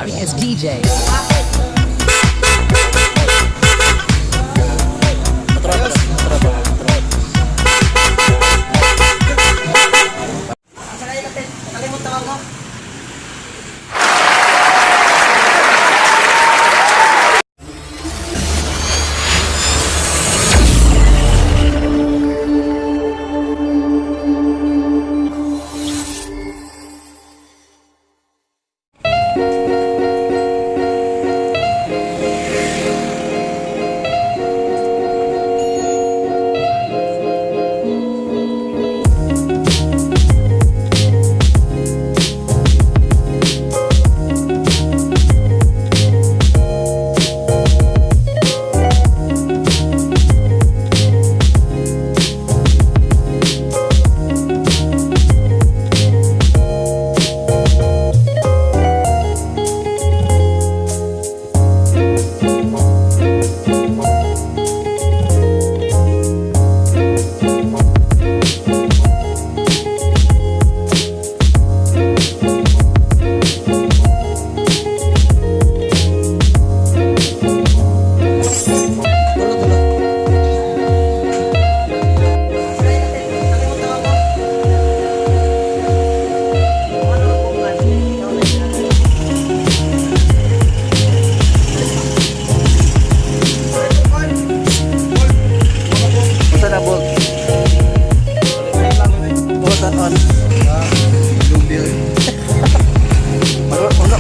starring as DJ.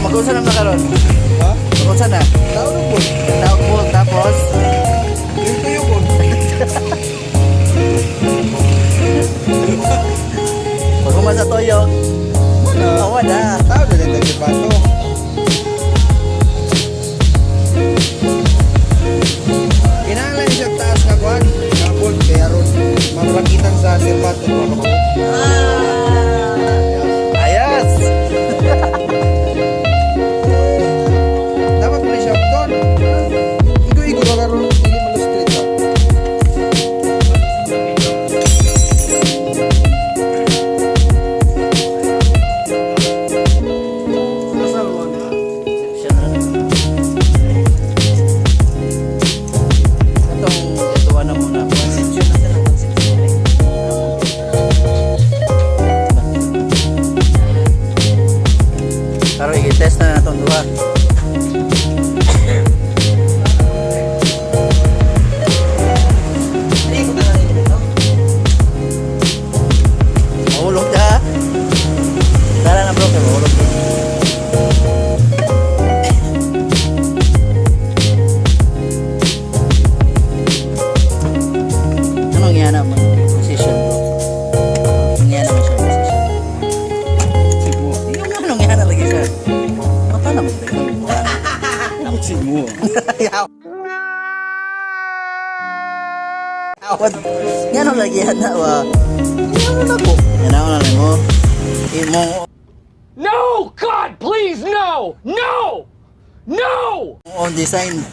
Mag-unsa na makaron? Ha? Mag-unsa na? Taog po. Taog po, tapos? Yung tuyo po. Pag umasa toyo, awan na. Taog na lang nagsipato. Kinahanglan siya taas na kuhan. Kapon, kaya ron. Mamalakitan sa sirpato. Ayos! Pero i-test na natong duha. Mahulog ka. Dala na bro, kaya mahulog ka. Anong yan naman? Position bro. Anong yan naman siya position? Yung anong yan lagi siya? Mata naman ba yun? Nakutsin mo. Awad. Yan ang lagi yan na wa. Yan mo na po. Yan ako na mo. Imo. No! God, please, no! No! No! On design.